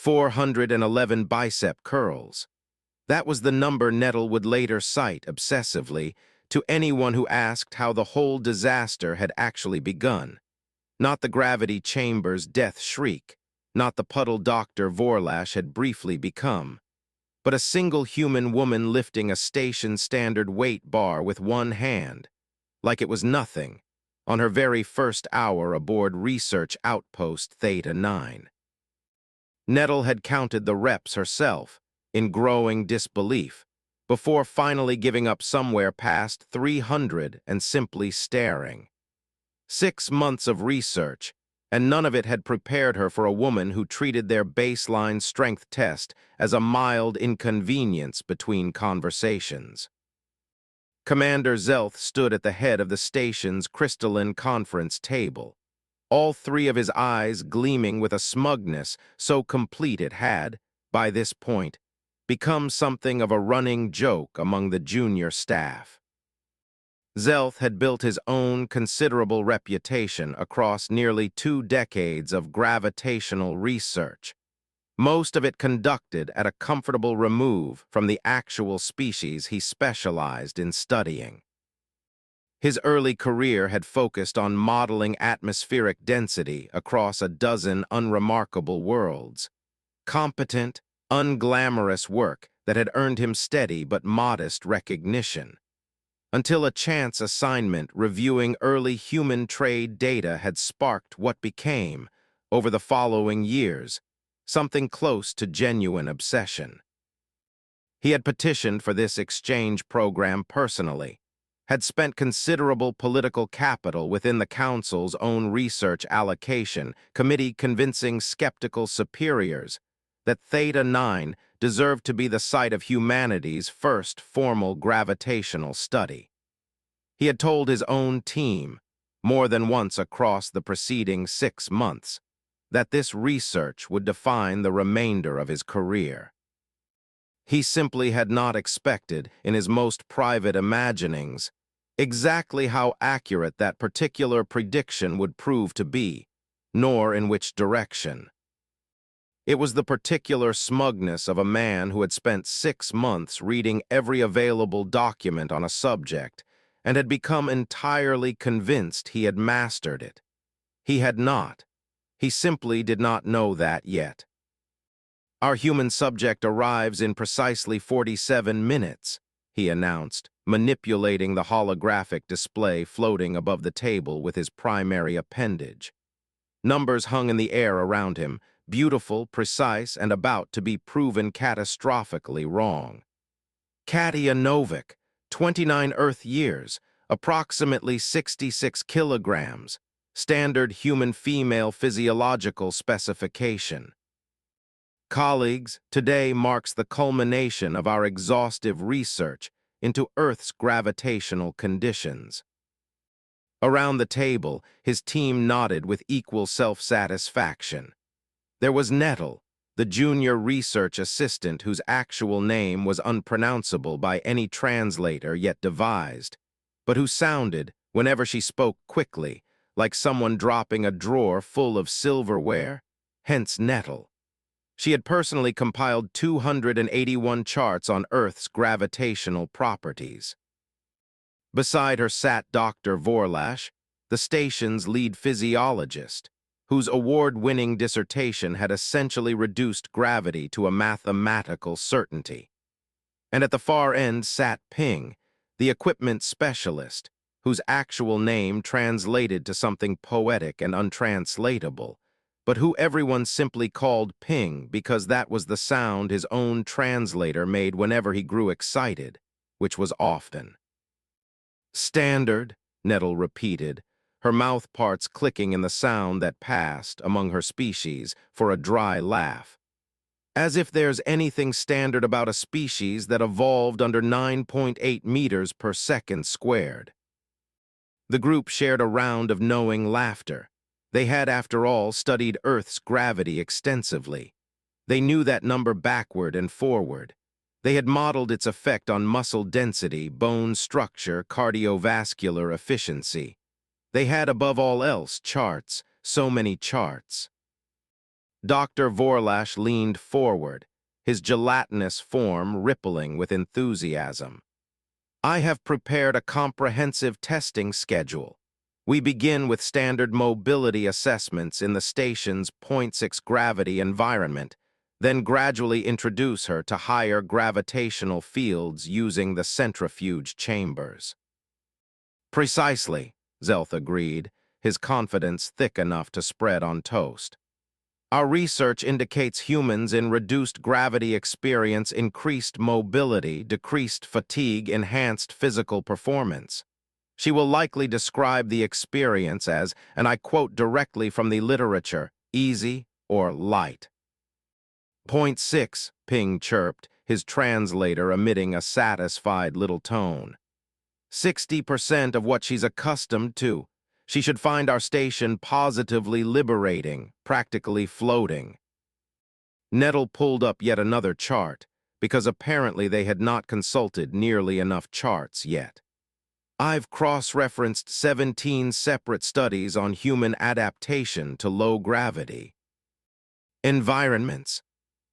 411 bicep curls. That was the number Nettle would later cite obsessively to anyone who asked how the whole disaster had actually begun. Not the gravity chamber's death shriek, not the puddle Dr. Vorlash had briefly become, but a single human woman lifting a station-standard weight bar with one hand, like it was nothing, on her very first hour aboard Research Outpost Theta 9. Nettle had counted the reps herself, in growing disbelief, before finally giving up somewhere past 300 and simply staring. 6 months of research, and none of it had prepared her for a woman who treated their baseline strength test as a mild inconvenience between conversations. Commander Zelth stood at the head of the station's crystalline conference table, all three of his eyes gleaming with a smugness so complete it had, by this point, become something of a running joke among the junior staff. Zelth had built his own considerable reputation across nearly 2 decades of gravitational research, most of it conducted at a comfortable remove from the actual species he specialized in studying. His early career had focused on modeling atmospheric density across a dozen unremarkable worlds. Competent, unglamorous work that had earned him steady but modest recognition, until a chance assignment reviewing early human trade data had sparked what became, over the following years, something close to genuine obsession. He had petitioned for this exchange program personally, had spent considerable political capital within the Council's own research allocation committee convincing skeptical superiors that Theta 9 deserved to be the site of humanity's first formal gravitational study. He had told his own team, more than once across the preceding 6 months, that this research would define the remainder of his career. He simply had not expected, in his most private imaginings, exactly how accurate that particular prediction would prove to be, nor in which direction. It was the particular smugness of a man who had spent 6 months reading every available document on a subject and had become entirely convinced he had mastered it. He had not. He simply did not know that yet. "Our human subject arrives in precisely 47 minutes, he announced, manipulating the holographic display floating above the table with his primary appendage. Numbers hung in the air around him, beautiful, precise, and about to be proven catastrophically wrong. Katia Novik, 29 Earth years, approximately 66 kilograms, standard human female physiological specification. Colleagues, today marks the culmination of our exhaustive research into Earth's gravitational conditions." Around the table, his team nodded with equal self-satisfaction. There was Nettle, the junior research assistant whose actual name was unpronounceable by any translator yet devised, but who sounded, whenever she spoke quickly, like someone dropping a drawer full of silverware, hence Nettle. She had personally compiled 281 charts on Earth's gravitational properties. Beside her sat Dr. Vorlash, the station's lead physiologist, whose award-winning dissertation had essentially reduced gravity to a mathematical certainty. And at the far end sat Ping, the equipment specialist, whose actual name translated to something poetic and untranslatable, but who everyone simply called Ping because that was the sound his own translator made whenever he grew excited, which was often. "Standard," Nettle repeated, her mouth parts clicking in the sound that passed, among her species, for a dry laugh. "As if there's anything standard about a species that evolved under 9.8 meters per second squared." The group shared a round of knowing laughter. They had, after all, studied Earth's gravity extensively. They knew that number backward and forward. They had modeled its effect on muscle density, bone structure, cardiovascular efficiency. They had, above all else, charts, so many charts. Dr. Vorlash leaned forward, his gelatinous form rippling with enthusiasm. I have prepared a comprehensive testing schedule. We begin with standard mobility assessments in the station's point 0.6 gravity environment, then gradually introduce her to higher gravitational fields using the centrifuge chambers. Precisely, Zelth agreed, his confidence thick enough to spread on toast. Our research indicates humans in reduced gravity experience increased mobility, decreased fatigue, enhanced physical performance. She will likely describe the experience as, and I quote directly from the literature, easy or light. Point 0.6, Ping chirped, his translator emitting a satisfied little tone. 60% of what she's accustomed to. She should find our station positively liberating, practically floating. Nettle pulled up yet another chart, because apparently they had not consulted nearly enough charts yet. I've cross-referenced 17 separate studies on human adaptation to low gravity. Environments.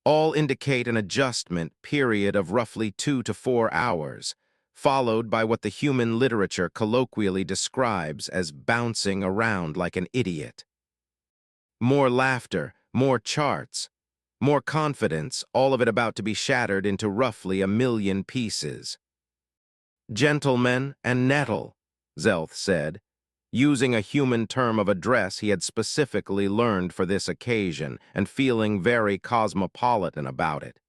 All indicate an adjustment period of roughly 2 to 4 hours, followed by what the human literature colloquially describes as bouncing around like an idiot. More laughter, more charts, more confidence, all of it about to be shattered into roughly 1,000,000 pieces. Gentlemen and Nettle, Zelth said, using a human term of address he had specifically learned for this occasion and feeling very cosmopolitan about it.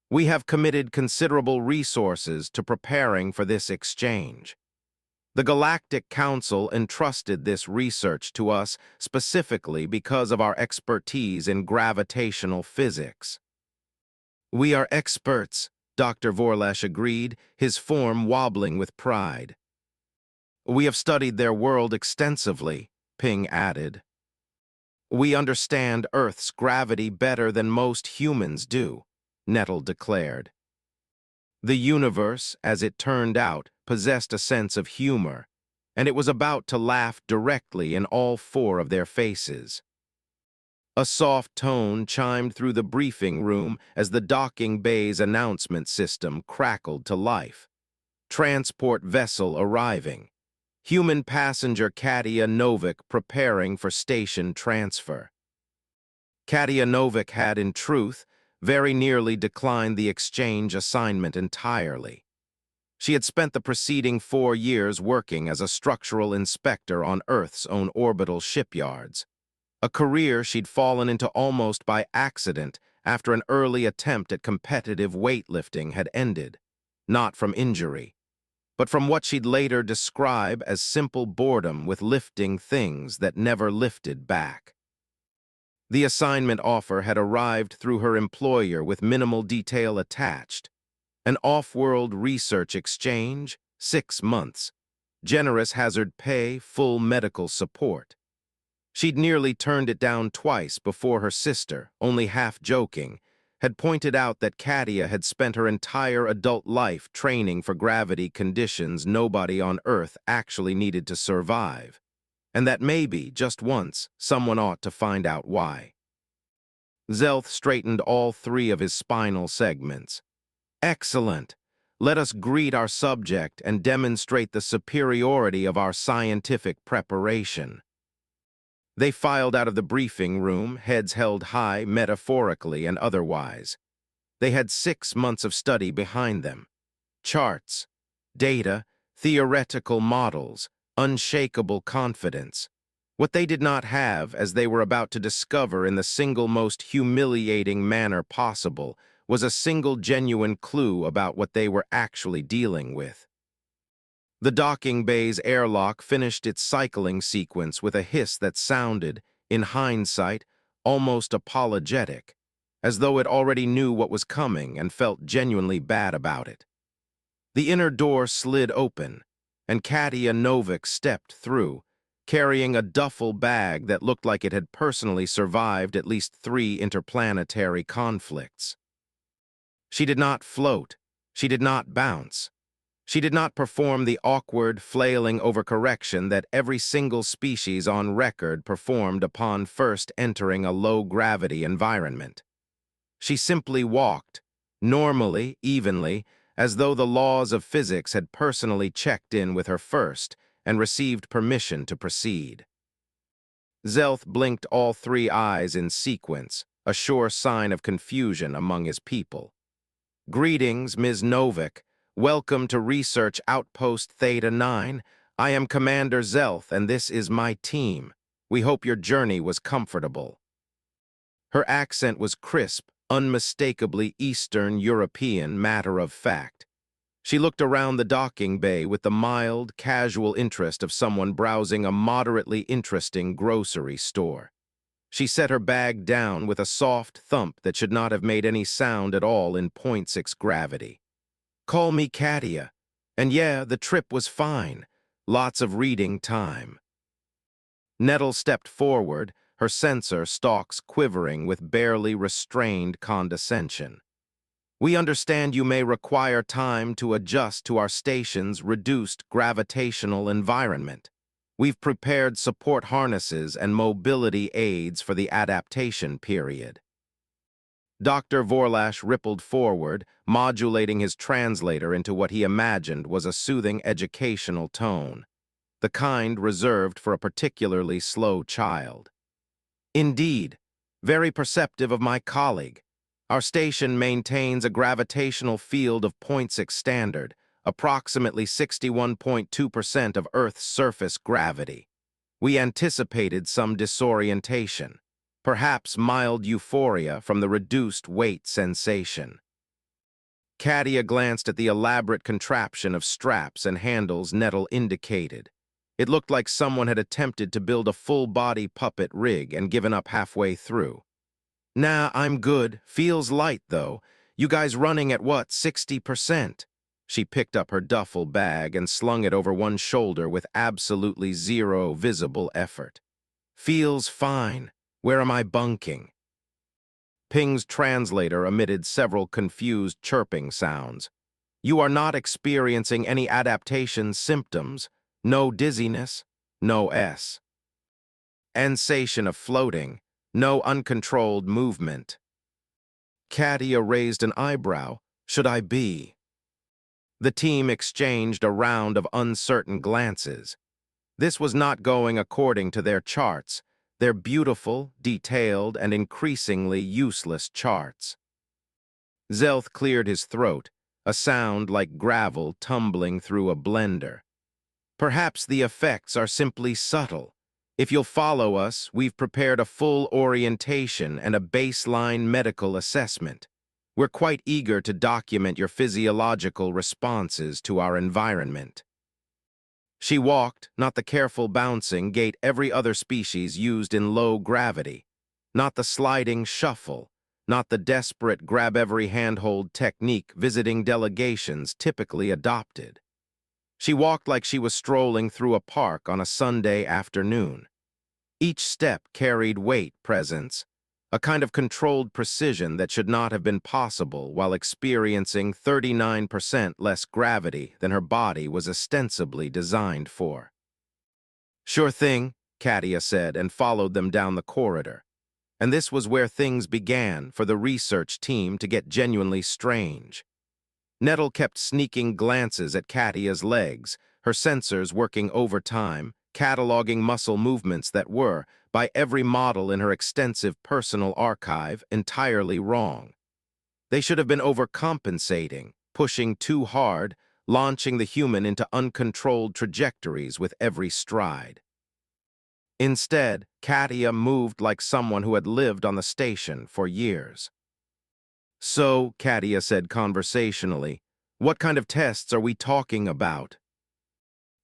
We have committed considerable resources to preparing for this exchange. The Galactic Council entrusted this research to us specifically because of our expertise in gravitational physics. We are experts, Dr. Vorlash agreed, his form wobbling with pride. We have studied their world extensively, Ping added. We understand Earth's gravity better than most humans do, Nettle declared. The universe, as it turned out, possessed a sense of humor, and it was about to laugh directly in all 4 of their faces. A soft tone chimed through the briefing room as the docking bay's announcement system crackled to life. Transport vessel arriving. Human passenger Katia Novik preparing for station transfer. Katia Novik had, in truth, very nearly declined the exchange assignment entirely. She had spent the preceding 4 years working as a structural inspector on Earth's own orbital shipyards, a career she'd fallen into almost by accident after an early attempt at competitive weightlifting had ended, not from injury, but from what she'd later describe as simple boredom with lifting things that never lifted back. The assignment offer had arrived through her employer with minimal detail attached. An off-world research exchange, 6 months, generous hazard pay, full medical support. She'd nearly turned it down twice before her sister, only half joking, had pointed out that Katia had spent her entire adult life training for gravity conditions nobody on Earth actually needed to survive, and that maybe, just once, someone ought to find out why. Zelth straightened all 3 of his spinal segments. Excellent. Let us greet our subject and demonstrate the superiority of our scientific preparation. They filed out of the briefing room, heads held high metaphorically and otherwise. They had 6 months of study behind them. Charts, data, theoretical models, unshakable confidence. What they did not have, as they were about to discover in the single most humiliating manner possible, was a single genuine clue about what they were actually dealing with. The docking bay's airlock finished its cycling sequence with a hiss that sounded, in hindsight, almost apologetic, as though it already knew what was coming and felt genuinely bad about it. The inner door slid open, and Katia Novik stepped through, carrying a duffel bag that looked like it had personally survived at least 3 interplanetary conflicts. She did not float. She did not bounce. She did not perform the awkward, flailing overcorrection that every single species on record performed upon first entering a low-gravity environment. She simply walked, normally, evenly, as though the laws of physics had personally checked in with her first and received permission to proceed. Zelth blinked all three eyes in sequence, a sure sign of confusion among his people. "Greetings, Ms. Novik. Welcome to Research Outpost Theta 9. I am Commander Zelth, and this is my team. We hope your journey was comfortable." Her accent was crisp, unmistakably Eastern European matter-of-fact. She looked around the docking bay with the mild, casual interest of someone browsing a moderately interesting grocery store. She set her bag down with a soft thump that should not have made any sound at all in .6 gravity. "Call me Katia. And yeah, the trip was fine. Lots of reading time." Nettle stepped forward, her sensor stalks quivering with barely restrained condescension. "We understand you may require time to adjust to our station's reduced gravitational environment. We've prepared support harnesses and mobility aids for the adaptation period." Dr. Vorlash rippled forward, modulating his translator into what he imagined was a soothing educational tone, the kind reserved for a particularly slow child. "Indeed, very perceptive of my colleague. Our station maintains a gravitational field of .6 standard, approximately 61.2% of Earth's surface gravity. We anticipated some disorientation, perhaps mild euphoria from the reduced weight sensation." Katia glanced at the elaborate contraption of straps and handles Nettle indicated. It looked like someone had attempted to build a full-body puppet rig and given up halfway through. "Nah, I'm good. Feels light, though. You guys running at what, 60%? She picked up her duffel bag and slung it over one shoulder with absolutely zero visible effort. "Feels fine. Where am I bunking?" Ping's translator emitted several confused chirping sounds. "You are not experiencing any adaptation symptoms. No dizziness. No sensation of floating. No uncontrolled movement." Katia raised an eyebrow. "Should I be?" The team exchanged a round of uncertain glances. This was not going according to their charts, their beautiful, detailed, and increasingly useless charts. Zelth cleared his throat, a sound like gravel tumbling through a blender. "Perhaps the effects are simply subtle. If you'll follow us, we've prepared a full orientation and a baseline medical assessment. We're quite eager to document your physiological responses to our environment." She walked, not the careful bouncing gait every other species used in low gravity, not the sliding shuffle, not the desperate grab-every-handhold technique visiting delegations typically adopted. She walked like she was strolling through a park on a Sunday afternoon. Each step carried weight presence, a kind of controlled precision that should not have been possible while experiencing 39% less gravity than her body was ostensibly designed for. "Sure thing," Katia said, and followed them down the corridor. And this was where things began for the research team to get genuinely strange. Nettle kept sneaking glances at Katia's legs, her sensors working overtime, cataloging muscle movements that were, by every model in her extensive personal archive, entirely wrong. They should have been overcompensating, pushing too hard, launching the human into uncontrolled trajectories with every stride. Instead, Katia moved like someone who had lived on the station for years. "So," Katia said conversationally, "what kind of tests are we talking about?"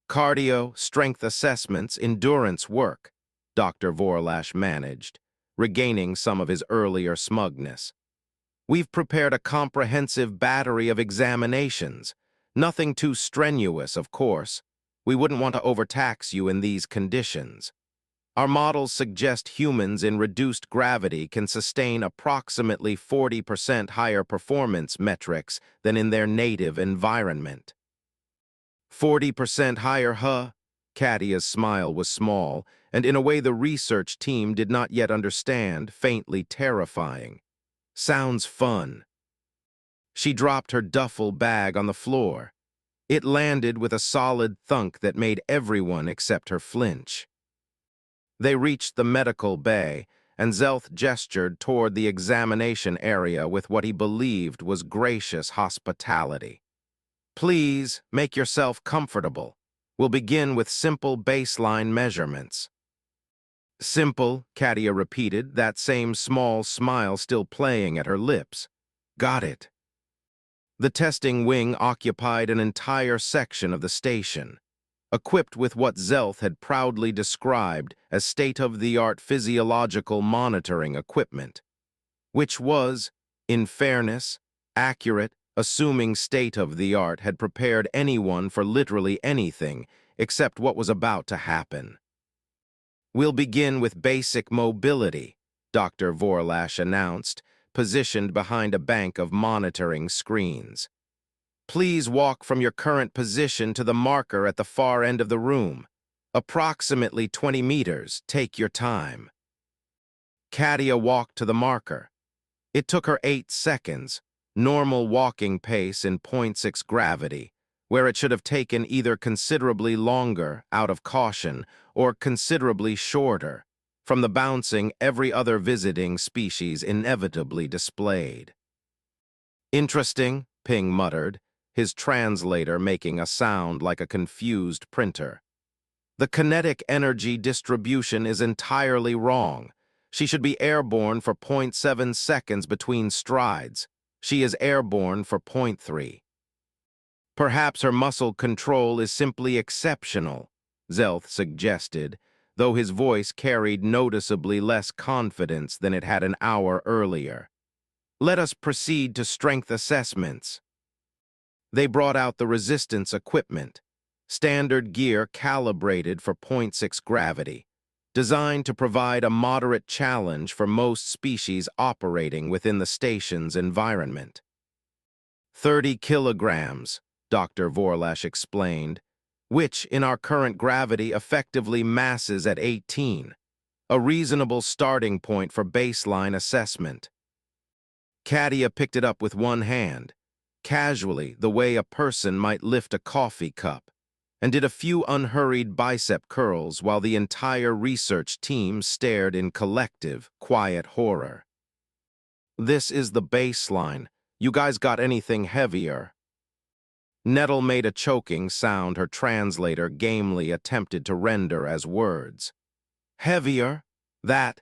"Cardio, strength assessments, endurance work," Dr. Vorlash managed, regaining some of his earlier smugness. "We've prepared a comprehensive battery of examinations. Nothing too strenuous, of course. We wouldn't want to overtax you in these conditions. Our models suggest humans in reduced gravity can sustain approximately 40% higher performance metrics than in their native environment." 40% higher, huh? Kadia's smile was small, and in a way the research team did not yet understand, faintly terrifying. Sounds fun. She dropped her duffel bag on the floor. It landed with a solid thunk that made everyone except her flinch. They reached the medical bay, and Zelth gestured toward the examination area with what he believed was gracious hospitality. Please make yourself comfortable. We'll begin with simple baseline measurements. Simple, Katia repeated, that same small smile still playing at her lips. Got it. The testing wing occupied an entire section of the station, equipped with what Zelth had proudly described as state-of-the-art physiological monitoring equipment, which was, in fairness, accurate, assuming state-of-the-art had prepared anyone for literally anything except what was about to happen. We'll begin with basic mobility, Dr. Vorlash announced, positioned behind a bank of monitoring screens. Please walk from your current position to the marker at the far end of the room. Approximately 20 meters. Take your time. Katia walked to the marker. It took her 8 seconds, normal walking pace in 0.6 gravity, where it should have taken either considerably longer, out of caution, or considerably shorter, from the bouncing every other visiting species inevitably displayed. Interesting, Ping muttered, his translator making a sound like a confused printer. The kinetic energy distribution is entirely wrong. She should be airborne for 0.7 seconds between strides. She is airborne for 0.3. Perhaps her muscle control is simply exceptional, Zelth suggested, though his voice carried noticeably less confidence than it had an hour earlier. Let us proceed to strength assessments. They brought out the resistance equipment, standard gear calibrated for 0.6 gravity, designed to provide a moderate challenge for most species operating within the station's environment. 30 kilograms, Dr. Vorlash explained, which in our current gravity effectively masses at 18, a reasonable starting point for baseline assessment. Katia picked it up with one hand, casually the way a person might lift a coffee cup, and did a few unhurried bicep curls while the entire research team stared in collective, quiet horror. This is the baseline. You guys got anything heavier? Nettle made a choking sound her translator gamely attempted to render as words. Heavier? That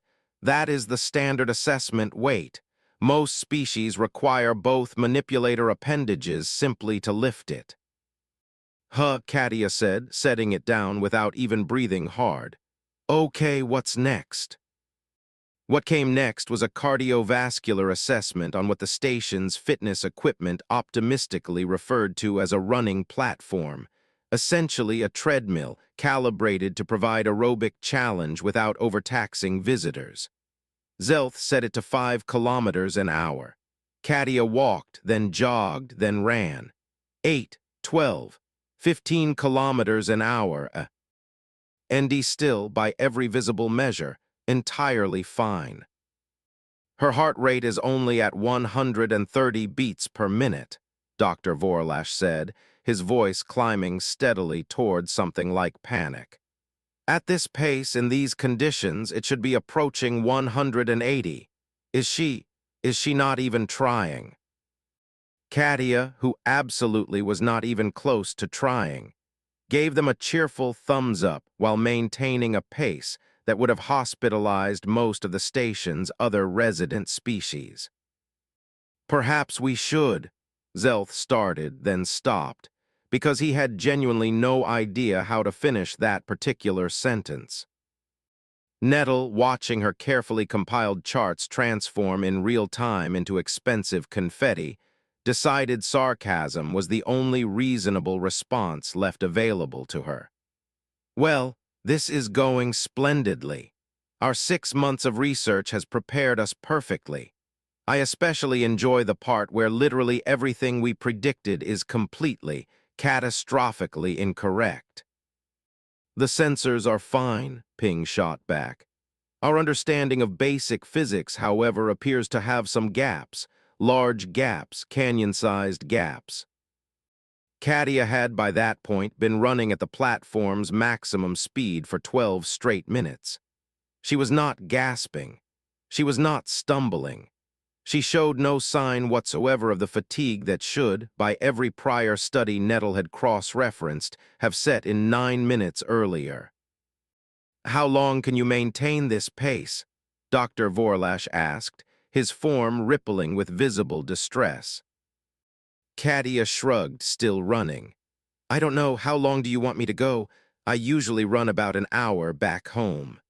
is the standard assessment weight. Most species require both manipulator appendages simply to lift it. Huh, Katia said, setting it down without even breathing hard. Okay, what's next? What came next was a cardiovascular assessment on what the station's fitness equipment optimistically referred to as a running platform, essentially a treadmill calibrated to provide aerobic challenge without overtaxing visitors. Zelth set it to 5 kilometers an hour. Katia walked, then jogged, then ran. 8, 12, 15 kilometers an hour. Andy still, by every visible measure, entirely fine. Her heart rate is only at 130 beats per minute, Dr. Vorlash said, his voice climbing steadily toward something like panic. At this pace, in these conditions, it should be approaching 180. Is she not even trying? Katia, who absolutely was not even close to trying, gave them a cheerful thumbs up while maintaining a pace that would have hospitalized most of the station's other resident species. Perhaps we should, Zelth started, then stopped, because he had genuinely no idea how to finish that particular sentence. Nettle, watching her carefully compiled charts transform in real time into expensive confetti, decided sarcasm was the only reasonable response left available to her. Well, this is going splendidly. Our 6 months of research has prepared us perfectly. I especially enjoy the part where literally everything we predicted is completely, catastrophically incorrect. "The sensors are fine," Ping shot back. "Our understanding of basic physics, however, appears to have some gaps, large gaps, canyon-sized gaps." Katia had by that point been running at the platform's maximum speed for 12 straight minutes. She was not gasping. She was not stumbling. She showed no sign whatsoever of the fatigue that should, by every prior study Nettle had cross-referenced, have set in 9 minutes earlier. "How long can you maintain this pace?" Dr. Vorlash asked, his form rippling with visible distress. Katia shrugged, still running. "I don't know. How long do you want me to go? I usually run about an hour back home."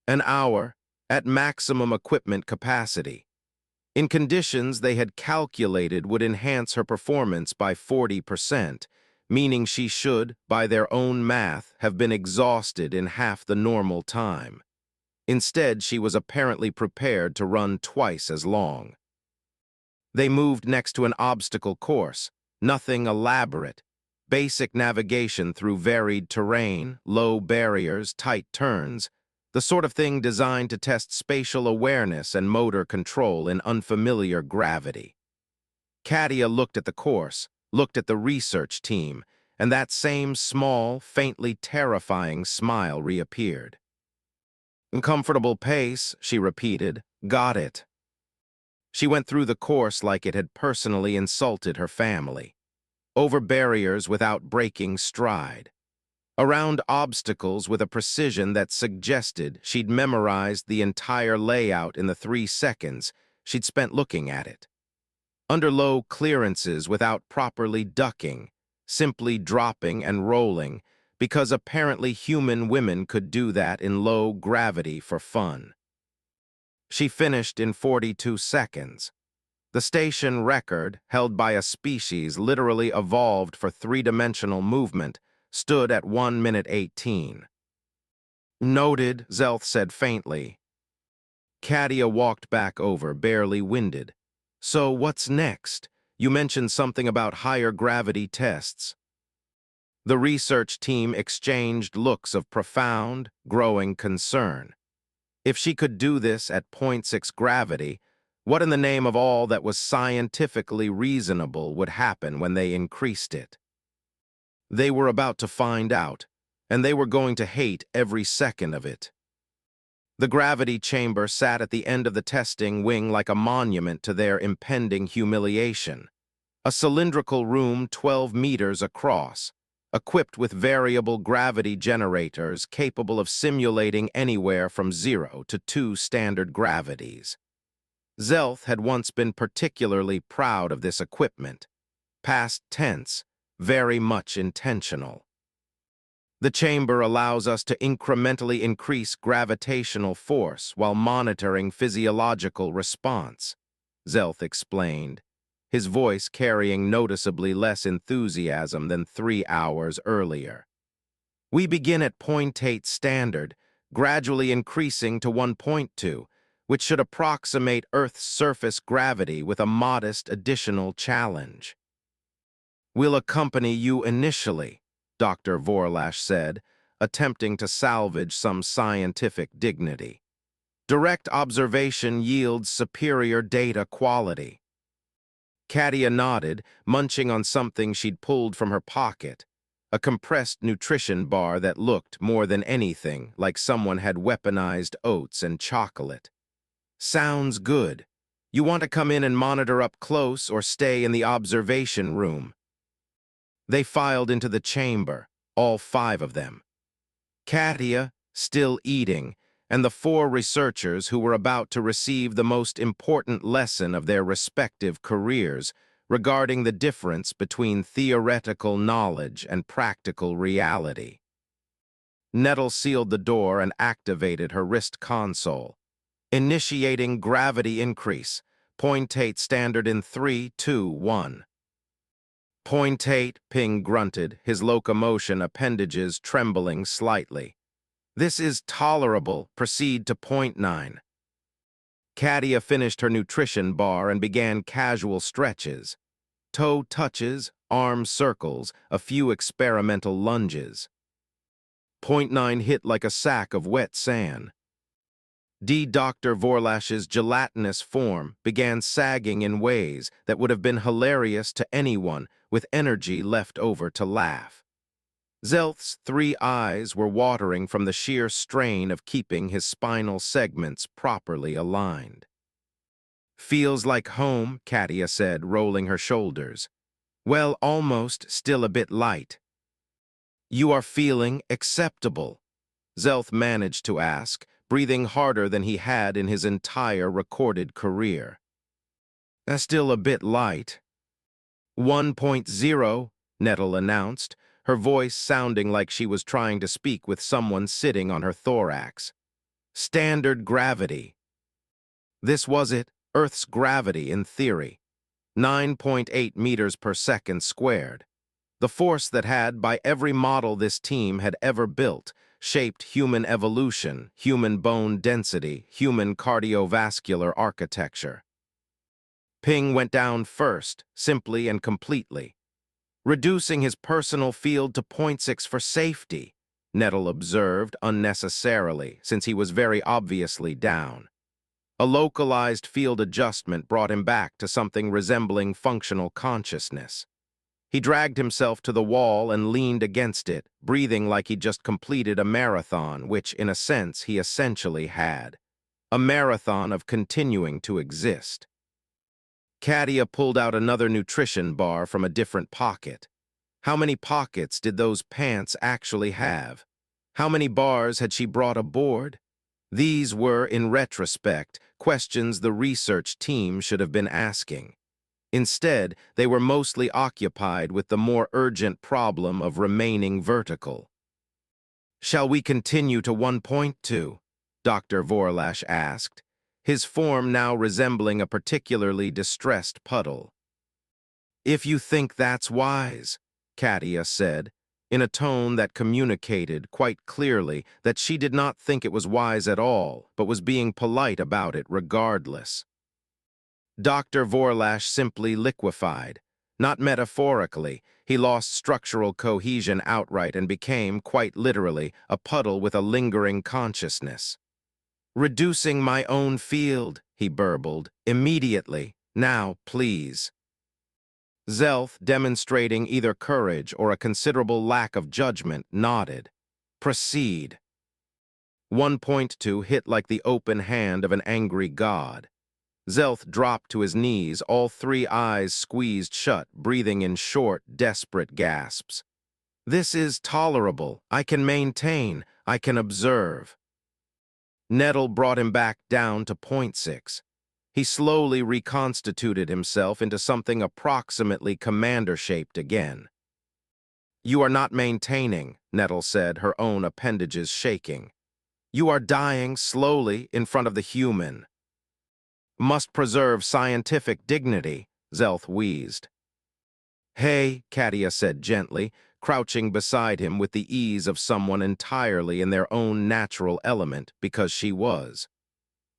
An hour, at maximum equipment capacity. In conditions they had calculated would enhance her performance by 40%, meaning she should, by their own math, have been exhausted in half the normal time. Instead, she was apparently prepared to run twice as long. They moved next to an obstacle course, nothing elaborate, basic navigation through varied terrain, low barriers, tight turns, the sort of thing designed to test spatial awareness and motor control in unfamiliar gravity. Katia looked at the course, looked at the research team, and that same small, faintly terrifying smile reappeared. "Comfortable pace," she repeated. "Got it." She went through the course like it had personally insulted her family. Over barriers without breaking stride. Around obstacles with a precision that suggested she'd memorized the entire layout in the 3 seconds she'd spent looking at it. Under low clearances without properly ducking, simply dropping and rolling, because apparently human women could do that in low gravity for fun. She finished in 42 seconds. The station record, held by a species literally evolved for three-dimensional movement, stood at 1 minute 18. "Noted," Zelth said faintly. Katia walked back over, barely winded. "So what's next? You mentioned something about higher gravity tests." The research team exchanged looks of profound, growing concern. If she could do this at 0.6 gravity, what in the name of all that was scientifically reasonable would happen when they increased it? They were about to find out, and they were going to hate every second of it. The gravity chamber sat at the end of the testing wing like a monument to their impending humiliation. A cylindrical room 12 meters across, equipped with variable gravity generators capable of simulating anywhere from 0 to 2 standard gravities. Zelth had once been particularly proud of this equipment. Past tense, very much intentional. "The chamber allows us to incrementally increase gravitational force while monitoring physiological response," Zelth explained, his voice carrying noticeably less enthusiasm than 3 hours earlier. "We begin at 0.8 standard, gradually increasing to 1.2, which should approximate Earth's surface gravity with a modest additional challenge." "We'll accompany you initially," Dr. Vorlash said, attempting to salvage some scientific dignity. "Direct observation yields superior data quality." Katia nodded, munching on something she'd pulled from her pocket, a compressed nutrition bar that looked, more than anything, like someone had weaponized oats and chocolate. "Sounds good. You want to come in and monitor up close or stay in the observation room?" They filed into the chamber, all 5 of them. Katia, still eating, and the 4 researchers who were about to receive the most important lesson of their respective careers regarding the difference between theoretical knowledge and practical reality. Nettle sealed the door and activated her wrist console. "Initiating gravity increase. 0.8 standard in 3, 2, 1. 0.8, Ping grunted, his locomotion appendages trembling slightly. "This is tolerable. Proceed to 0.9. Katia finished her nutrition bar and began casual stretches. Toe touches, arm circles, a few experimental lunges. Point 9 hit like a sack of wet sand. Dr. Vorlash's gelatinous form began sagging in ways that would have been hilarious to anyone with energy left over to laugh. Zelth's 3 eyes were watering from the sheer strain of keeping his spinal segments properly aligned. "Feels like home," Katia said, rolling her shoulders. "Well, almost, still a bit light." "You are feeling acceptable?" Zelth managed to ask, breathing harder than he had in his entire recorded career. "Still a bit light." 1.0, Nettle announced, her voice sounding like she was trying to speak with someone sitting on her thorax. "Standard gravity." This was it, Earth's gravity in theory. 9.8 meters per second squared. The force that had, by every model this team had ever built, shaped human evolution, human bone density, human cardiovascular architecture. Ping went down first, simply and completely. "Reducing his personal field to 0.6 for safety," Nettle observed unnecessarily, since he was very obviously down. A localized field adjustment brought him back to something resembling functional consciousness. He dragged himself to the wall and leaned against it, breathing like he'd just completed a marathon, which, in a sense, he essentially had. A marathon of continuing to exist. Katia pulled out another nutrition bar from a different pocket. How many pockets did those pants actually have? How many bars had she brought aboard? These were, in retrospect, questions the research team should have been asking. Instead, they were mostly occupied with the more urgent problem of remaining vertical. "Shall we continue to 1.2? Dr. Vorlash asked, his form now resembling a particularly distressed puddle. "If you think that's wise," Katia said, in a tone that communicated quite clearly that she did not think it was wise at all, but was being polite about it regardless. Dr. Vorlash simply liquefied. Not metaphorically, he lost structural cohesion outright and became, quite literally, a puddle with a lingering consciousness. "Reducing my own field," he burbled, "immediately. Now, please." Zelth, demonstrating either courage or a considerable lack of judgment, nodded. "Proceed." 1.2 hit like the open hand of an angry god. Zelth dropped to his knees, all 3 eyes squeezed shut, breathing in short, desperate gasps. "This is tolerable. I can maintain. I can observe." Nettle brought him back down to 0.6. He slowly reconstituted himself into something approximately commander-shaped again. "You are not maintaining," Nettle said, her own appendages shaking. "You are dying slowly in front of the human." "Must preserve scientific dignity," Zelth wheezed. "Hey," Katia said gently, crouching beside him with the ease of someone entirely in their own natural element, because she was.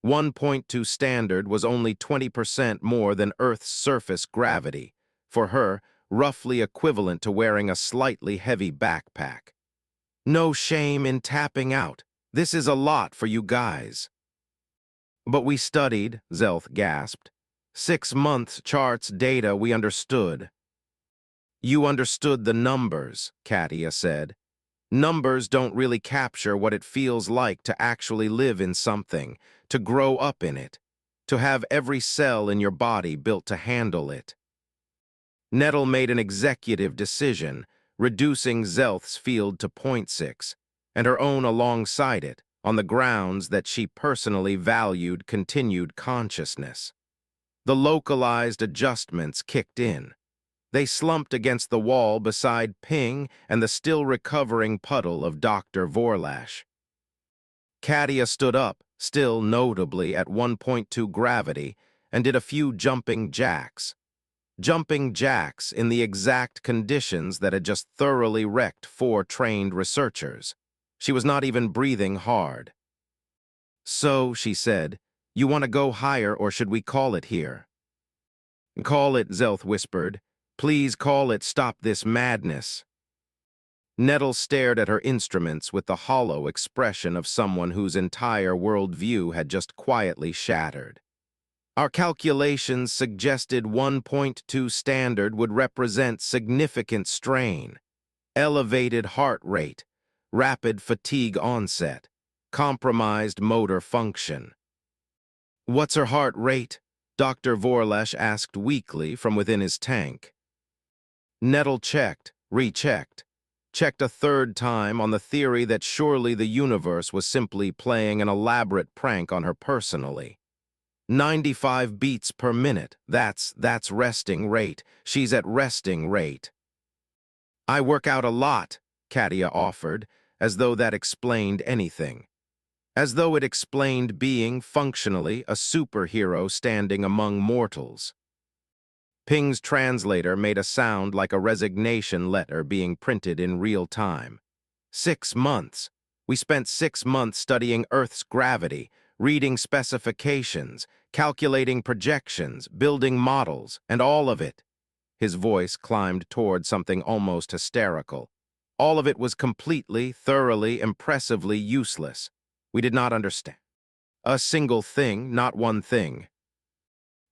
1.2 standard was only 20% more than Earth's surface gravity, for her, roughly equivalent to wearing a slightly heavy backpack. "No shame in tapping out. This is a lot for you guys." "But we studied," Zelth gasped. 6 months charts data we understood." "You understood the numbers," Katia said. "Numbers don't really capture what it feels like to actually live in something, to grow up in it, to have every cell in your body built to handle it." Nettle made an executive decision, reducing Zelth's field to 0.6, and her own alongside it, on the grounds that she personally valued continued consciousness. The localized adjustments kicked in. They slumped against the wall beside Ping and the still recovering puddle of Dr. Vorlash. Katia stood up, still notably at 1.2 gravity, and did a few jumping jacks. Jumping jacks in the exact conditions that had just thoroughly wrecked 4 trained researchers. She was not even breathing hard. "So," she said, "you want to go higher, or should we call it here?" "Call it," Zelth whispered. Please call it stop this madness. Nettle stared at her instruments with the hollow expression of someone whose entire worldview had just quietly shattered. Our calculations suggested 1.2 standard would represent significant strain, elevated heart rate, rapid fatigue onset, compromised motor function. What's her heart rate? Dr. Vorlash asked weakly from within his tank. Nettle checked, rechecked, checked a third time on the theory that surely the universe was simply playing an elaborate prank on her personally. 95 beats per minute, that's resting rate. She's at resting rate. I work out a lot, Katia offered, as though that explained anything. As though it explained being, functionally, a superhero standing among mortals. Ping's translator made a sound like a resignation letter being printed in real time. 6 months. We spent 6 months studying Earth's gravity, reading specifications, calculating projections, building models, and all of it. His voice climbed toward something almost hysterical. All of it was completely, thoroughly, impressively useless. We did not understand a single thing, not one thing.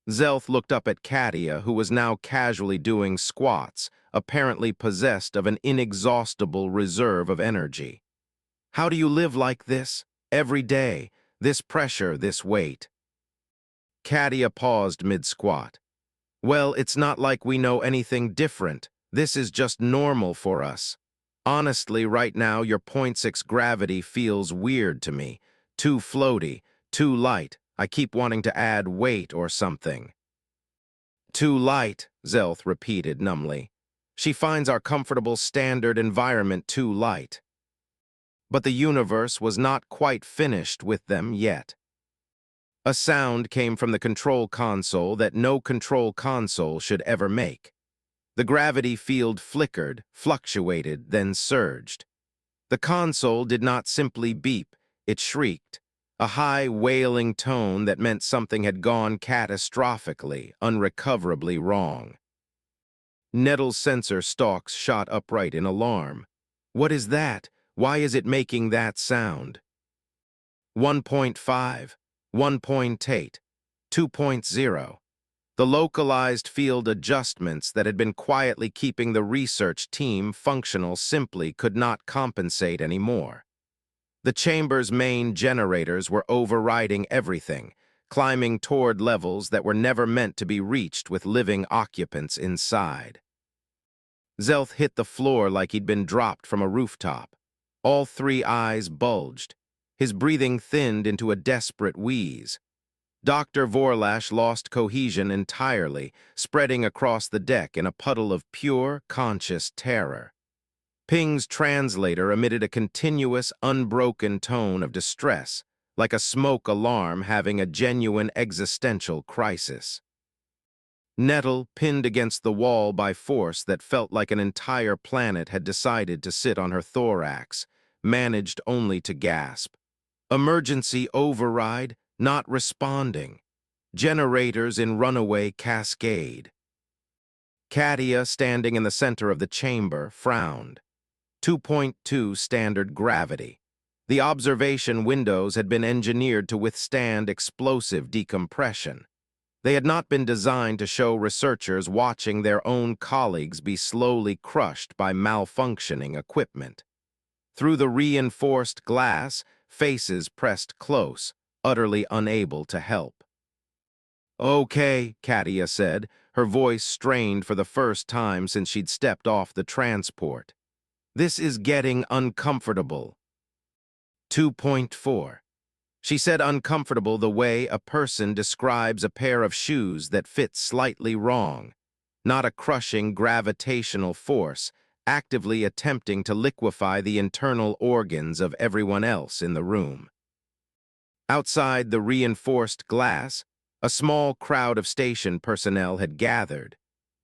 Zelth looked up at Katia, who was now casually doing squats, apparently possessed of an inexhaustible reserve of energy. How do you live like this, every day, this pressure, this weight? Katia paused mid-squat. Well, it's not like we know anything different. This is just normal for us. Honestly, right now, your 0.6 gravity feels weird to me. Too floaty, too light. I keep wanting to add weight or something. Too light, Zelth repeated numbly. She finds our comfortable standard environment too light. But the universe was not quite finished with them yet. A sound came from the control console that no control console should ever make. The gravity field flickered, fluctuated, then surged. The console did not simply beep, it shrieked, a high, wailing tone that meant something had gone catastrophically, unrecoverably wrong. Nettle's sensor stalks shot upright in alarm. What is that? Why is it making that sound? 1.5, 1.8, 2.0. The localized field adjustments that had been quietly keeping the research team functional simply could not compensate anymore. The chamber's main generators were overriding everything, climbing toward levels that were never meant to be reached with living occupants inside. Zelth hit the floor like he'd been dropped from a rooftop. All 3 eyes bulged. His breathing thinned into a desperate wheeze. Dr. Vorlash lost cohesion entirely, spreading across the deck in a puddle of pure, conscious terror. Ping's translator emitted a continuous, unbroken tone of distress, like a smoke alarm having a genuine existential crisis. Nettle, pinned against the wall by force that felt like an entire planet had decided to sit on her thorax, managed only to gasp. Emergency override, not responding. Generators in runaway cascade. Katia, standing in the center of the chamber, frowned. 2.2 standard gravity. The observation windows had been engineered to withstand explosive decompression. They had not been designed to show researchers watching their own colleagues be slowly crushed by malfunctioning equipment. Through the reinforced glass, faces pressed close, utterly unable to help. Okay, Katia said, her voice strained for the first time since she'd stepped off the transport. This is getting uncomfortable. 2.4. She said uncomfortable the way a person describes a pair of shoes that fit slightly wrong, not a crushing gravitational force actively attempting to liquefy the internal organs of everyone else in the room. Outside the reinforced glass, a small crowd of station personnel had gathered,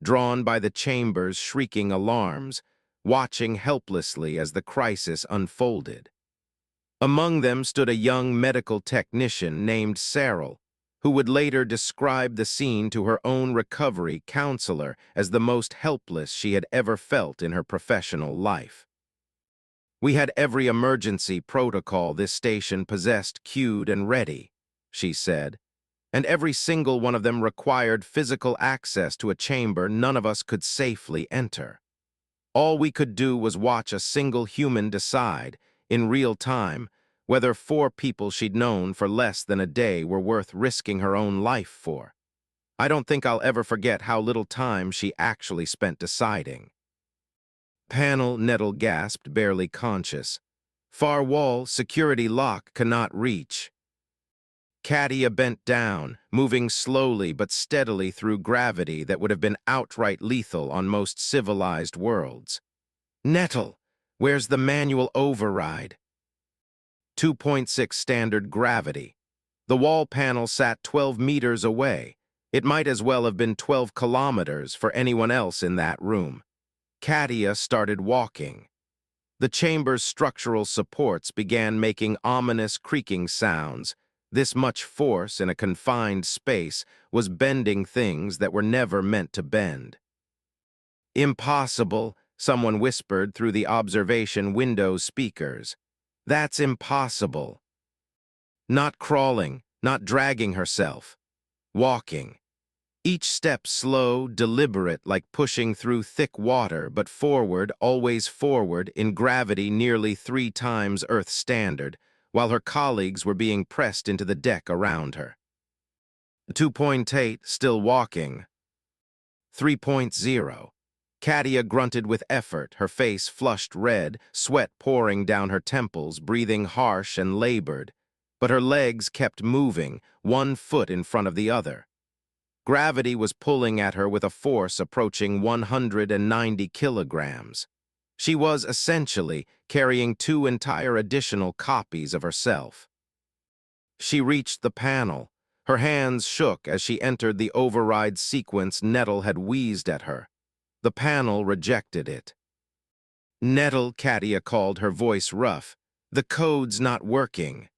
drawn by the chamber's shrieking alarms, watching helplessly as the crisis unfolded. Among them stood a young medical technician named Cyril, who would later describe the scene to her own recovery counselor as the most helpless she had ever felt in her professional life. "We had every emergency protocol this station possessed queued and ready," she said, "and every single one of them required physical access to a chamber none of us could safely enter. All we could do was watch a single human decide, in real time, whether 4 people she'd known for less than a day were worth risking her own life for. I don't think I'll ever forget how little time she actually spent deciding." "Panel," Nettle gasped, barely conscious. "Far wall, security lock, cannot reach." Katia bent down, moving slowly but steadily through gravity that would have been outright lethal on most civilized worlds. "Nettle, where's the manual override?" 2.6 standard gravity. The wall panel sat 12 meters away. It might as well have been 12 kilometers for anyone else in that room. Katia started walking. The chamber's structural supports began making ominous creaking sounds. This much force in a confined space was bending things that were never meant to bend. "Impossible," someone whispered through the observation window speakers. "That's impossible." Not crawling, not dragging herself. Walking. Each step slow, deliberate, like pushing through thick water, but forward, always forward, in gravity nearly 3 times Earth standard, while her colleagues were being pressed into the deck around her. 2.8, still walking. 3.0. Katia grunted with effort, her face flushed red, sweat pouring down her temples, breathing harsh and labored. But her legs kept moving, one foot in front of the other. Gravity was pulling at her with a force approaching 190 kilograms. She was, essentially, carrying 2 entire additional copies of herself. She reached the panel. Her hands shook as she entered the override sequence Nettle had wheezed at her. The panel rejected it. "Nettle," Katia called, her voice rough. "The code's not working."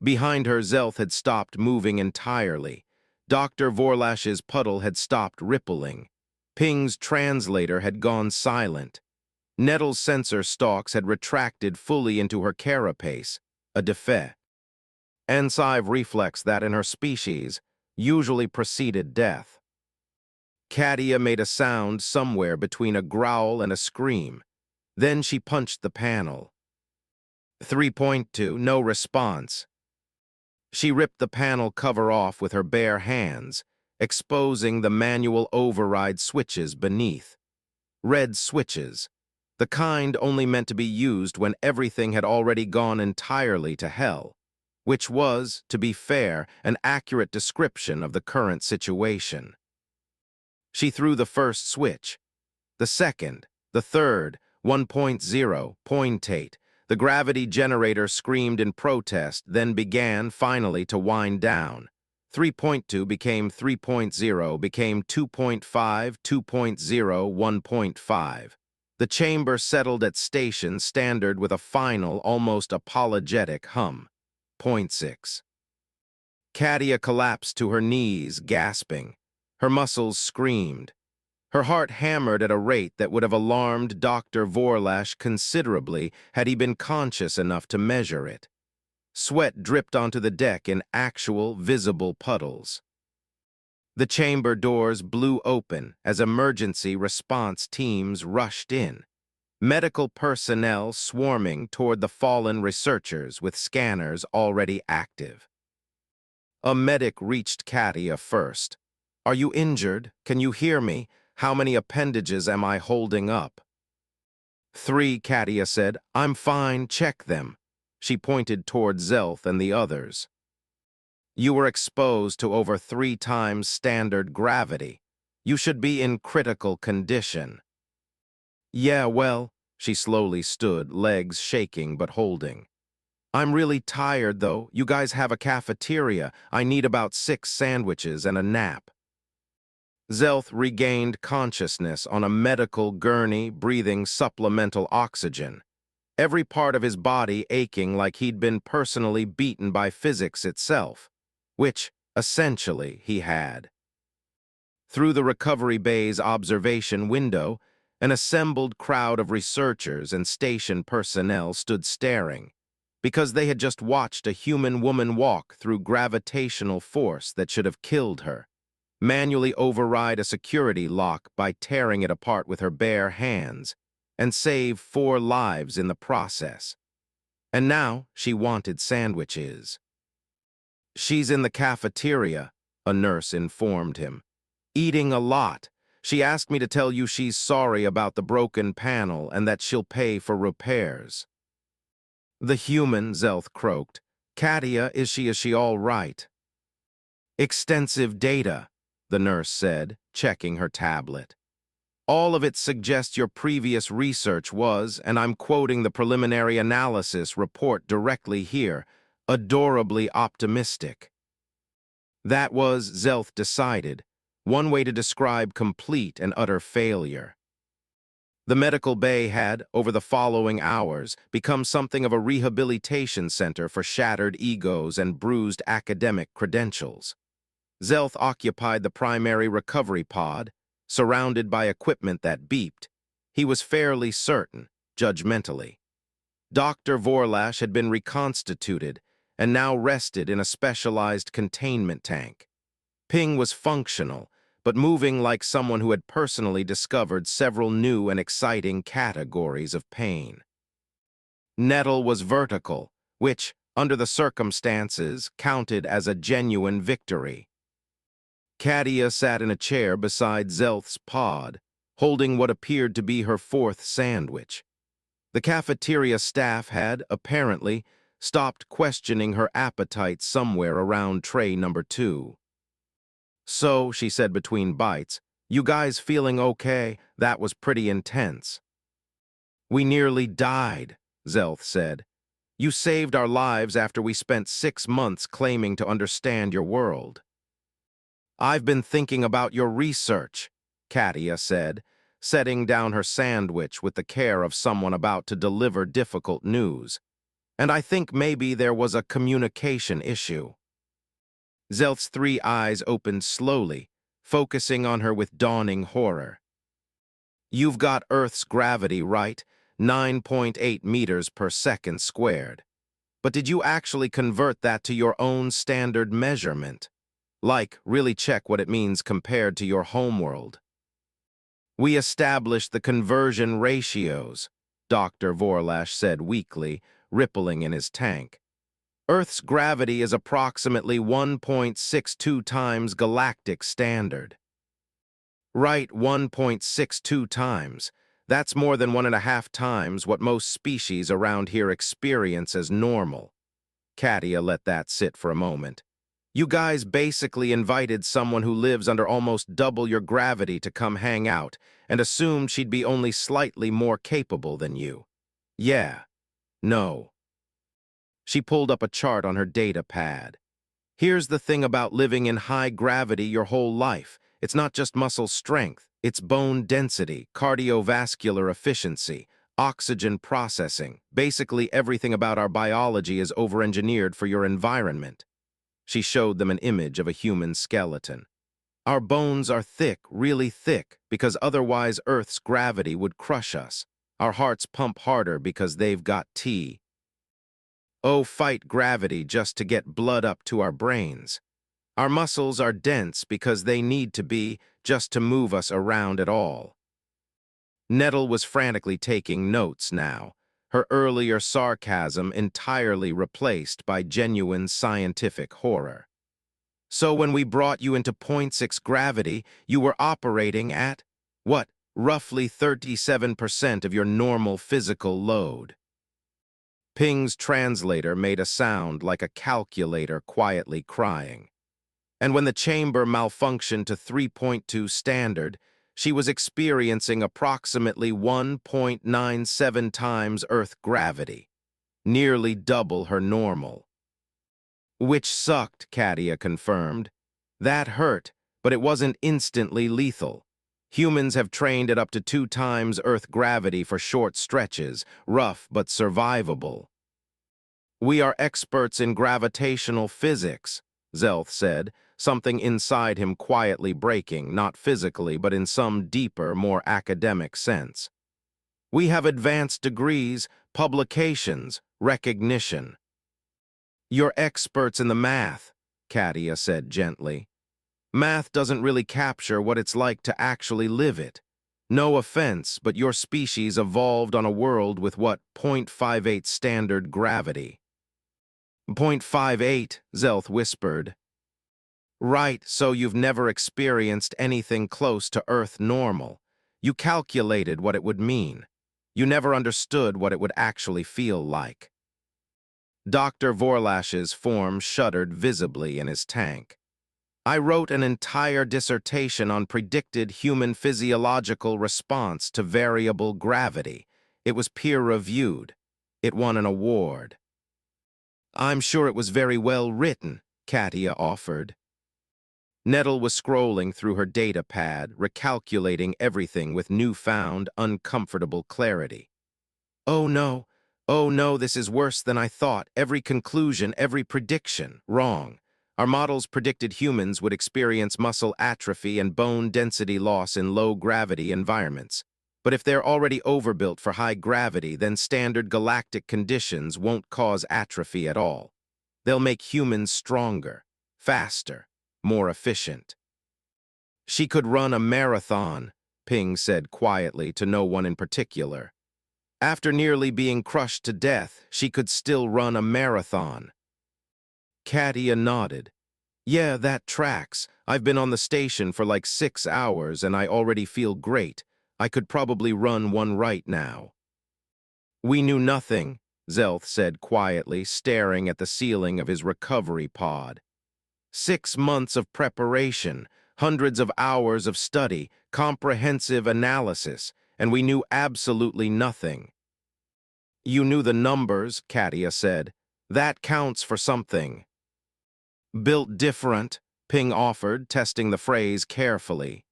Behind her, Zelth had stopped moving entirely. Dr. Vorlash's puddle had stopped rippling. Ping's translator had gone silent. Nettle's sensor stalks had retracted fully into her carapace, a defect. Ensive reflex that, in her species, usually preceded death. Katia made a sound somewhere between a growl and a scream. Then she punched the panel. 3.2, no response. She ripped the panel cover off with her bare hands, exposing the manual override switches beneath. Red switches, the kind only meant to be used when everything had already gone entirely to hell, which was, to be fair, an accurate description of the current situation. She threw the first switch, the second, the third, 1.0, 0.8. The gravity generator screamed in protest, then began, finally, to wind down. 3.2 became 3.0, became 2.5, 2.0, 1.5. The chamber settled at station standard with a final, almost apologetic hum. 0.6. Katia collapsed to her knees, gasping. Her muscles screamed. Her heart hammered at a rate that would have alarmed Dr. Vorlash considerably had he been conscious enough to measure it. Sweat dripped onto the deck in actual, visible puddles. The chamber doors blew open as emergency response teams rushed in, medical personnel swarming toward the fallen researchers with scanners already active. A medic reached Katia first. "Are you injured? Can you hear me? How many appendages am I holding up?" 3, Katia said. "I'm fine, check them." She pointed toward Zelth and the others. "You were exposed to over 3 times standard gravity. You should be in critical condition." "Yeah, well," she slowly stood, legs shaking but holding. "I'm really tired, though. You guys have a cafeteria. I need about 6 sandwiches and a nap." Zelth regained consciousness on a medical gurney, breathing supplemental oxygen, every part of his body aching like he'd been personally beaten by physics itself, which, Essentially, he had. Through the recovery bay's observation window, an assembled crowd of researchers and station personnel stood staring, because they had just watched a human woman walk through gravitational force that should have killed her, manually override a security lock by tearing it apart with her bare hands, and save 4 lives in the process. And now she wanted sandwiches. "She's in the cafeteria," a nurse informed him. "Eating a lot. She asked me to tell you she's sorry about the broken panel and that she'll pay for repairs." "The human," Zelth croaked. "Katia, is she all right?" "Extensive data," the nurse said, checking her tablet. "All of it suggests your previous research was, and I'm quoting the preliminary analysis report directly here, adorably optimistic." That was, Zelth decided, one way to describe complete and utter failure. The medical bay had, over the following hours, become something of a rehabilitation center for shattered egos and bruised academic credentials. Zelth occupied the primary recovery pod, surrounded by equipment that beeped. He was fairly certain, judgmentally. Dr. Vorlash had been reconstituted and now rested in a specialized containment tank. Ping was functional, but moving like someone who had personally discovered several new and exciting categories of pain. Nettle was vertical, which, under the circumstances, counted as a genuine victory. Katia sat in a chair beside Zelth's pod, holding what appeared to be her 4th sandwich. The cafeteria staff had, apparently, stopped questioning her appetite somewhere around tray number 2. "So," she said between bites, "you guys feeling okay? That was pretty intense." "We nearly died," Zelth said. "You saved our lives after we spent 6 months claiming to understand your world." "I've been thinking about your research," Katia said, setting down her sandwich with the care of someone about to deliver difficult news. "And I think maybe there was a communication issue." Zelth's 3 eyes opened slowly, focusing on her with dawning horror. "You've got Earth's gravity, right? 9.8 meters per second squared. But did you actually convert that to your own standard measurement? Like, really check what it means compared to your homeworld?" "We established the conversion ratios," Dr. Vorlash said weakly, rippling in his tank. "Earth's gravity is approximately 1.62 times galactic standard." "Right, 1.62 times. That's more than 1.5 times what most species around here experience as normal." Katia let that sit for a moment. "You guys basically invited someone who lives under almost double your gravity to come hang out and assumed she'd be only slightly more capable than you." "Yeah. No." She pulled up a chart on her data pad. "Here's the thing about living in high gravity your whole life. It's not just muscle strength, it's bone density, cardiovascular efficiency, oxygen processing. Basically everything about our biology is over-engineered for your environment." She showed them an image of a human skeleton. "Our bones are thick, really thick, because otherwise Earth's gravity would crush us. Our hearts pump harder because they've got tea. Oh, fight gravity just to get blood up to our brains. Our muscles are dense because they need to be just to move us around at all." Nettle was frantically taking notes now, her earlier sarcasm entirely replaced by genuine scientific horror. "So when we brought you into 0.6 gravity, you were operating at, what, roughly 37% of your normal physical load." Ping's translator made a sound like a calculator quietly crying. "And when the chamber malfunctioned to 3.2 standard, she was experiencing approximately 1.97 times Earth gravity, nearly double her normal." "Which sucked," Katia confirmed. "That hurt, but it wasn't instantly lethal. Humans have trained at up to 2 times Earth gravity for short stretches, rough but survivable." "We are experts in gravitational physics," Zelth said, something inside him quietly breaking, not physically, but in some deeper, more academic sense. We have advanced degrees, publications, recognition. You're experts in the math, Katia said gently. Math doesn't really capture what it's like to actually live it. No offense, but your species evolved on a world with what, 0.58 standard gravity. 0.58, Zelth whispered. Right, so you've never experienced anything close to Earth normal. You calculated what it would mean. You never understood what it would actually feel like. Dr. Vorlash's form shuddered visibly in his tank. I wrote an entire dissertation on predicted human physiological response to variable gravity. It was peer-reviewed. It won an award. I'm sure it was very well written, Katia offered. Nettle was scrolling through her data pad, recalculating everything with newfound, uncomfortable clarity. Oh no, this is worse than I thought. Every conclusion, every prediction, wrong. Our models predicted humans would experience muscle atrophy and bone density loss in low-gravity environments. But if they're already overbuilt for high gravity, then standard galactic conditions won't cause atrophy at all. They'll make humans stronger, faster, more efficient. She could run a marathon, Ping said quietly to no one in particular. After nearly being crushed to death, she could still run a marathon. Katia nodded. Yeah, that tracks. I've been on the station for like 6 hours and I already feel great. I could probably run one right now. We knew nothing, Zelth said quietly, staring at the ceiling of his recovery pod. 6 months of preparation, hundreds of hours of study, comprehensive analysis, and we knew absolutely nothing. You knew the numbers, Katia said. That counts for something. Built different, Ping offered, testing the phrase carefully.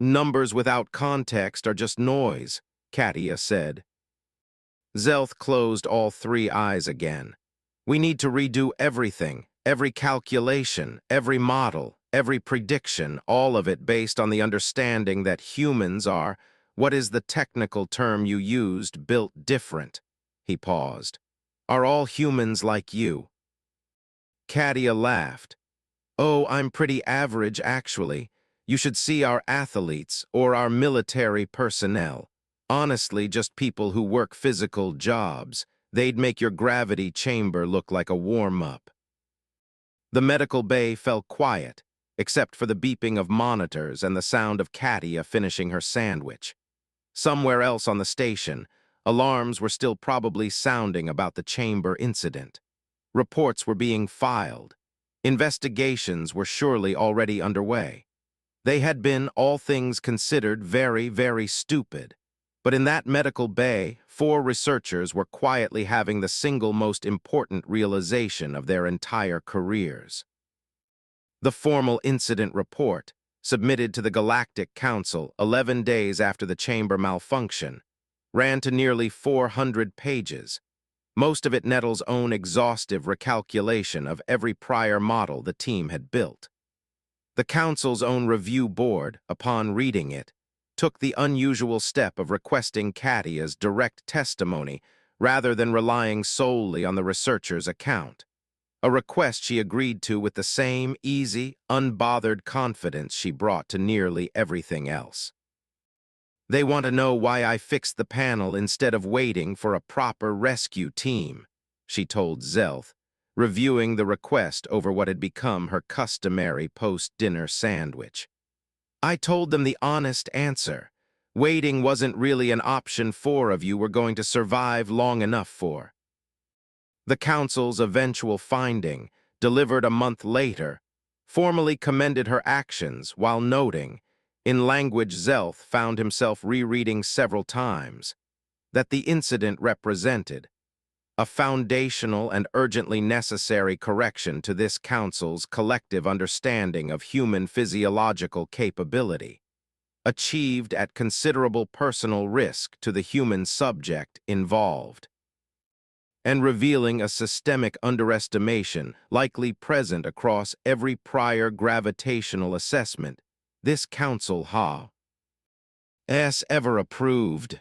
Numbers without context are just noise, Katia said. Zelth closed all 3 eyes again. We need to redo everything, every calculation, every model, every prediction, all of it based on the understanding that humans are, what is the technical term you used, built different? He paused. Are all humans like you? Katia laughed. Oh, I'm pretty average, actually. You should see our athletes or our military personnel. Honestly, just people who work physical jobs. They'd make your gravity chamber look like a warm-up. The medical bay fell quiet, except for the beeping of monitors and the sound of Katia finishing her sandwich. Somewhere else on the station, alarms were still probably sounding about the chamber incident. Reports were being filed. Investigations were surely already underway. They had been, all things considered, very, very stupid. But in that medical bay, 4 researchers were quietly having the single most important realization of their entire careers. The formal incident report, submitted to the Galactic Council 11 days after the chamber malfunction, ran to nearly 400 pages, most of it Nettle's own exhaustive recalculation of every prior model the team had built. The Council's own review board, upon reading it, took the unusual step of requesting Katia's direct testimony rather than relying solely on the researcher's account, a request she agreed to with the same easy, unbothered confidence she brought to nearly everything else. They want to know why I fixed the panel instead of waiting for a proper rescue team, she told Zelth, reviewing the request over what had become her customary post-dinner sandwich. I told them the honest answer. Waiting wasn't really an option 4 of you were going to survive long enough for. The Council's eventual finding, delivered a month later, formally commended her actions while noting, in language Zelth found himself rereading several times, that the incident represented a foundational and urgently necessary correction to this Council's collective understanding of human physiological capability, achieved at considerable personal risk to the human subject involved. and revealing a systemic underestimation likely present across every prior gravitational assessment this Council has ever approved.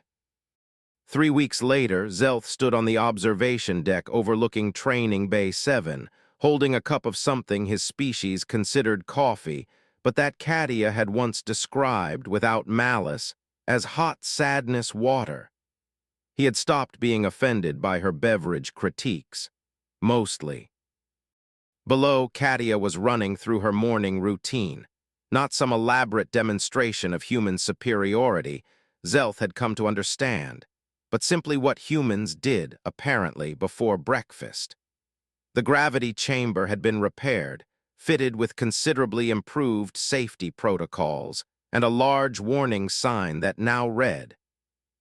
3 weeks later, Zelth stood on the observation deck overlooking Training Bay 7, holding a cup of something his species considered coffee, but that Katia had once described, without malice, as hot sadness water. He had stopped being offended by her beverage critiques. Mostly. Below, Katia was running through her morning routine. Not some elaborate demonstration of human superiority, Zelth had come to understand, but simply what humans did, apparently, before breakfast. The gravity chamber had been repaired, fitted with considerably improved safety protocols, and a large warning sign that now read,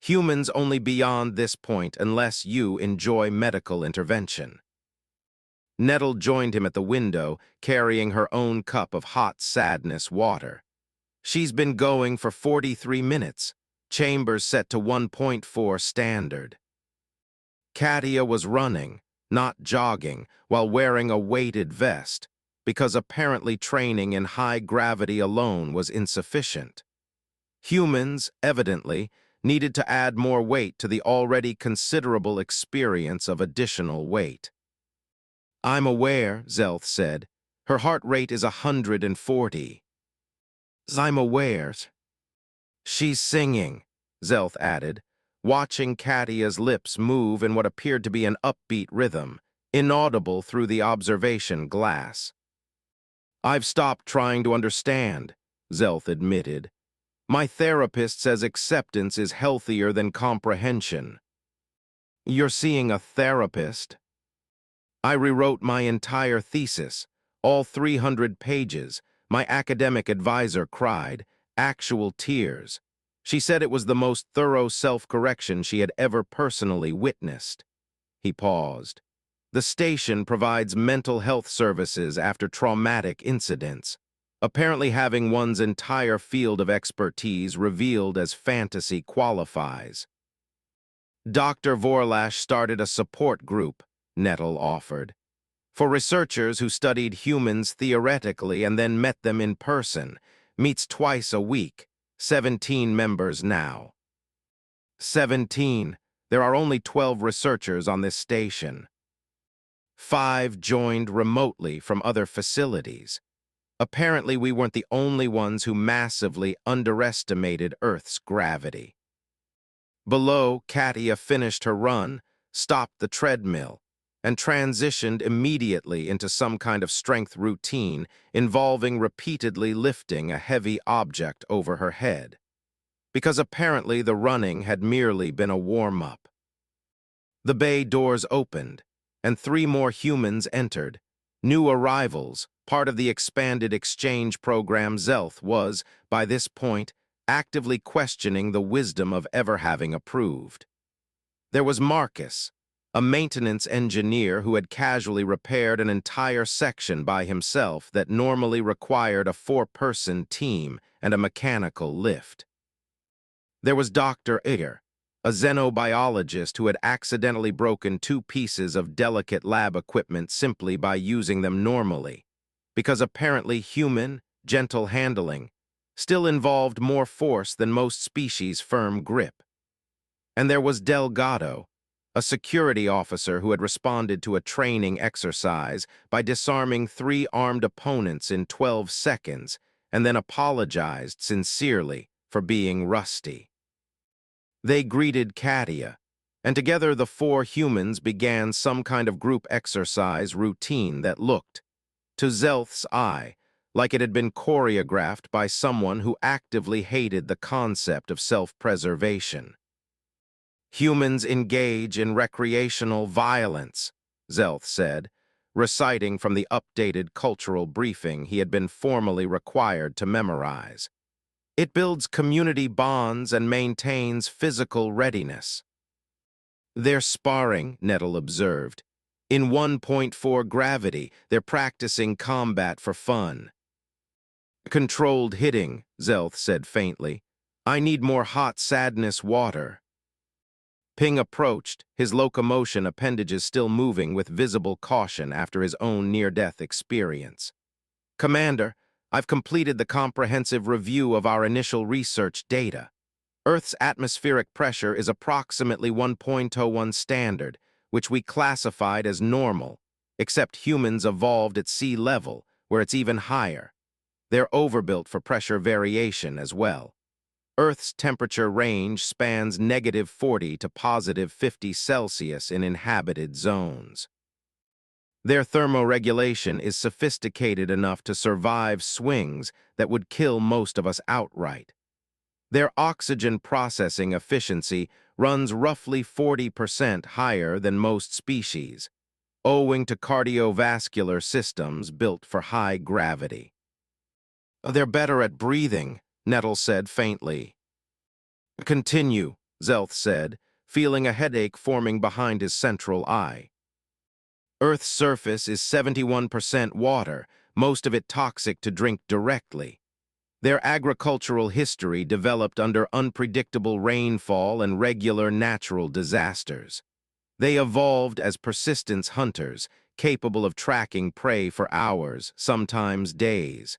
"Humans only beyond this point unless you enjoy medical intervention." Nettle joined him at the window, carrying her own cup of hot sadness water. "She's been going for 43 minutes. Chambers set to 1.4 standard." Katia was running, not jogging, while wearing a weighted vest, because apparently training in high gravity alone was insufficient. Humans, evidently, needed to add more weight to the already considerable experience of additional weight. "I'm aware," Zelth said. "Her heart rate is 140. I'm aware." "She's singing," Zelth added, watching Katia's lips move in what appeared to be an upbeat rhythm, inaudible through the observation glass. "I've stopped trying to understand," Zelth admitted. "My therapist says acceptance is healthier than comprehension." "You're seeing a therapist?" "I rewrote my entire thesis, all 300 pages," my academic advisor cried, actual tears. She said it was the most thorough self-correction she had ever personally witnessed. He paused. "The station provides mental health services after traumatic incidents, apparently having one's entire field of expertise revealed as fantasy qualifies." "Dr. Vorlash started a support group," Nettle offered, "for researchers who studied humans theoretically and then met them in person. Meets twice a week. 17 members now." 17. There are only 12 researchers on this station. 5 joined remotely from other facilities. Apparently, we weren't the only ones who massively underestimated Earth's gravity. Below, Katia finished her run, stopped the treadmill, and transitioned immediately into some kind of strength routine involving repeatedly lifting a heavy object over her head, because apparently the running had merely been a warm-up. The bay doors opened, and 3 more humans entered, new arrivals, part of the expanded exchange program. Zelth was, by this point, actively questioning the wisdom of ever having approved. There was Marcus, a maintenance engineer who had casually repaired an entire section by himself that normally required a 4-person team and a mechanical lift. There was Dr. Igor, a xenobiologist who had accidentally broken 2 pieces of delicate lab equipment simply by using them normally, because apparently human, gentle handling still involved more force than most species' firm grip. And there was Delgado, a security officer who had responded to a training exercise by disarming 3 armed opponents in 12 seconds and then apologized sincerely for being rusty. They greeted Katia, and together the 4 humans began some kind of group exercise routine that looked, to Zelth's eye, like it had been choreographed by someone who actively hated the concept of self-preservation. "Humans engage in recreational violence," Zelth said, reciting from the updated cultural briefing he had been formally required to memorize. "It builds community bonds and maintains physical readiness." "They're sparring," Nettle observed. "In 1.4 gravity, they're practicing combat for fun." "Controlled hitting," Zelth said faintly. "I need more hot sadness water." Ping approached, his locomotion appendages still moving with visible caution after his own near-death experience. "Commander, I've completed the comprehensive review of our initial research data. Earth's atmospheric pressure is approximately 1.01 standard, which we classified as normal, except humans evolved at sea level, where it's even higher. They're overbuilt for pressure variation as well. Earth's temperature range spans -40 to +50 Celsius in inhabited zones. Their thermoregulation is sophisticated enough to survive swings that would kill most of us outright. Their oxygen processing efficiency runs roughly 40% higher than most species, owing to cardiovascular systems built for high gravity." "They're better at breathing," Nettle said faintly. "Continue," Zelth said, feeling a headache forming behind his central eye. "Earth's surface is 71% water, most of it toxic to drink directly. Their agricultural history developed under unpredictable rainfall and regular natural disasters. They evolved as persistence hunters, capable of tracking prey for hours, sometimes days.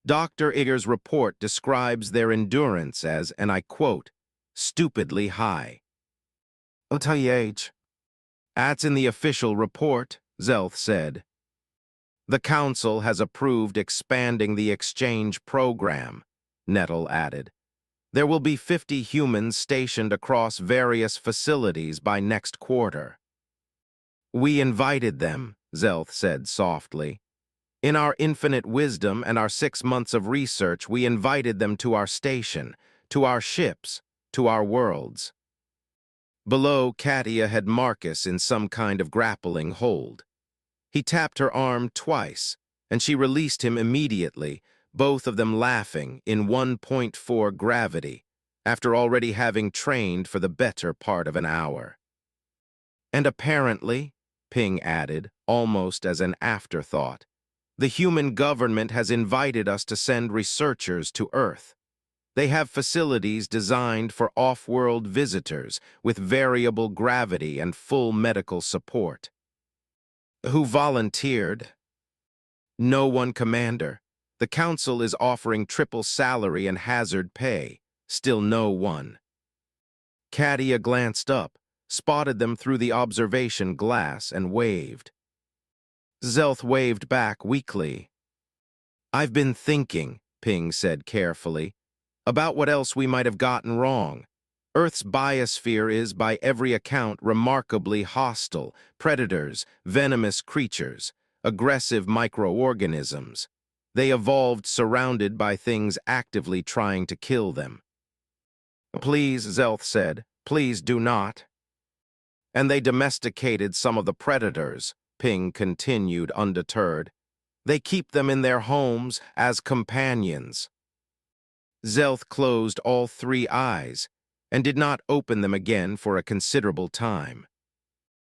Dr. Igger's report describes their endurance as, and I quote, stupidly high." "OTH. That's in the official report," Zelth said. "The Council has approved expanding the exchange program," Nettle added. "There will be 50 humans stationed across various facilities by next quarter." "We invited them," Zelth said softly. "In our infinite wisdom and our 6 months of research, we invited them to our station, to our ships, to our worlds." Below, Katia had Marcus in some kind of grappling hold. He tapped her arm twice, and she released him immediately, both of them laughing in 1.4 gravity, after already having trained for the better part of an hour. "And apparently," Ping added, almost as an afterthought, "the human government has invited us to send researchers to Earth. They have facilities designed for off-world visitors with variable gravity and full medical support." "Who volunteered?" "No one, Commander. The Council is offering triple salary and hazard pay. Still no one." Katia glanced up, spotted them through the observation glass, and waved. Zelth waved back weakly. "I've been thinking," Ping said carefully, "about what else we might have gotten wrong. Earth's biosphere is, by every account, remarkably hostile. Predators, venomous creatures, aggressive microorganisms. They evolved surrounded by things actively trying to kill them." "Please," Zelth said, "please do not." "And they domesticated some of the predators," Ping continued undeterred. "They keep them in their homes as companions." Zelth closed all 3 eyes and did not open them again for a considerable time.